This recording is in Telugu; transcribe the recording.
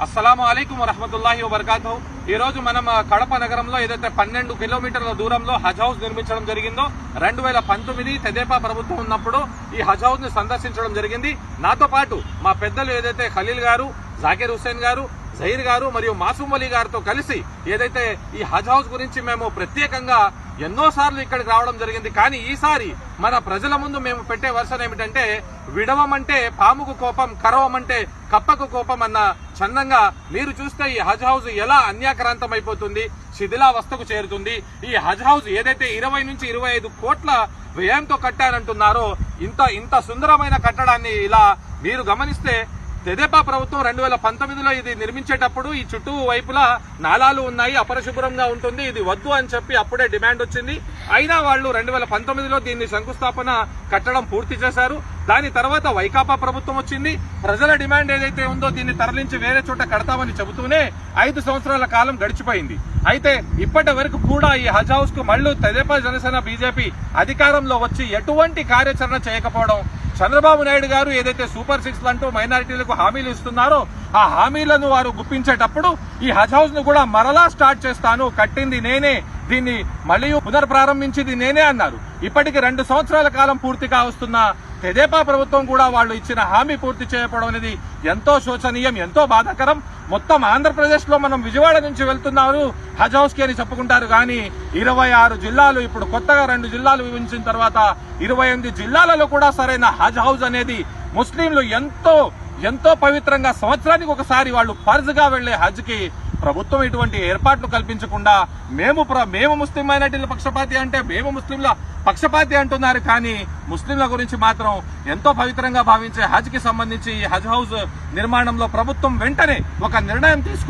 అస్సలాము అలైకుం వరహమతుల్లాహి వబర్కాతుహు। ఈ రోజు మనం కడప నగరంలో ఏదైతే 12 కిలోమీటర్ల దూరంలో హజ్ హౌస్ నిర్మించడం జరిగిందో 2019 తెదేపా ప్రభుత్వం ఉన్నప్పుడు ఈ హజ్ హౌస్ ని సందర్శించడం జరిగింది। నాతో పాటు మా పెద్దలు ఏదైతే ఖలీల్ గారు, జాకిర్ హుస్సేన్ గారు, జహీర్ గారు మరియు మాసూమ్ అలీ గారితో కలిసి ఏదైతే ఈ హజ్ హౌస్ గురించి మేము ప్రత్యేకంగా ఎన్నోసార్లు ఇక్కడికి రావడం జరిగింది। కానీ ఈసారి మన ప్రజల ముందు మేము పెట్టే వర్షన్ ఏమిటంటే, విడవమంటే పాముకు కోపం, కరవమంటే కప్పకు కోపం అన్న చందంగా మీరు చూస్తే ఈ హజ్ హౌస్ ఎలా అన్యాక్రాంతం అయిపోతుంది, శిథిలావస్థకు చేరుతుంది। ఈ హజ్ హౌస్ ఏదైతే 20 నుంచి 25 కోట్ల వ్యయంతో కట్టారంటున్నారో, ఇంత సుందరమైన కట్టడాన్ని ఇలా మీరు గమనిస్తే, తెదేపా ప్రభుత్వం 2019లో ఇది నిర్మించేటప్పుడు ఈ చుట్టూ వైపులా నాలాలు ఉన్నాయి, అపరిశుభ్రంగా ఉంటుంది, ఇది వద్దు అని చెప్పి అప్పుడే డిమాండ్ వచ్చింది। అయినా వాళ్ళు 2019లో దీన్ని శంకుస్థాపన కట్టడం పూర్తి చేశారు। దాని తర్వాత వైకాపా ప్రభుత్వం వచ్చింది, ప్రజల డిమాండ్ ఏదైతే ఉందో దీన్ని తరలించి వేరే చోట కడతామని చెబుతూనే 5 సంవత్సరాల కాలం గడిచిపోయింది। అయితే ఇప్పటి వరకు కూడా ఈ హజ్ హౌస్ కు మళ్ళీ తెదేపా, జనసేన, బీజేపీ అధికారంలో వచ్చి ఎటువంటి కార్యాచరణ చేయకపోవడం, చంద్రబాబు నాయుడు గారు ఏదైతే సూపర్ 6 అంటూ మైనారిటీలకు హామీలు ఇస్తున్నారో ఆ హామీలను వారు గుప్పించేటప్పుడు ఈ హజ్ హౌస్ ను కూడా మరలా స్టార్ట్ చేస్తాను, కట్టింది నేనే, దీన్ని మళ్ళీ పునర్ప్రారంభించింది నేనే అన్నారు। ఇప్పటికి 2 సంవత్సరాల కాలం పూర్తిగా వస్తున్న తెదేపా ప్రభుత్వం కూడా వాళ్ళు ఇచ్చిన హామీ పూర్తి చేయకపోవడం అనేది ఎంతో శోచనీయం, ఎంతో బాధాకరం। మొత్తం ఆంధ్రప్రదేశ్ లో మనం విజయవాడ నుంచి వెళ్తున్నారు హజ్ హౌస్ కి అని చెప్పుకుంటారు, కానీ 26 జిల్లాలు, ఇప్పుడు కొత్తగా 2 జిల్లాలు విభజించిన తర్వాత 28 జిల్లాలలో కూడా సరైన హజ్ హౌస్ అనేది ముస్లింలు ఎంతో పవిత్రంగా సంవత్సరానికి ఒకసారి వాళ్ళు ఫర్జ్ గా వెళ్లే హజ్ కి ప్రభుత్వం ఇటువంటి ఏర్పాట్లు కల్పించకుండా మేము ముస్లిం మైనారిటీల పక్షపాతి అంటే మేము ముస్లింల పక్షపాతి అంటున్నారు, కానీ ముస్లింల గురించి మాత్రం ఎంతో పవిత్రంగా భావించే హజ్ కి సంబంధించి ఈ హజ్ హౌస్ నిర్మాణంలో ప్రభుత్వం వెంటనే ఒక నిర్ణయం తీసుకొని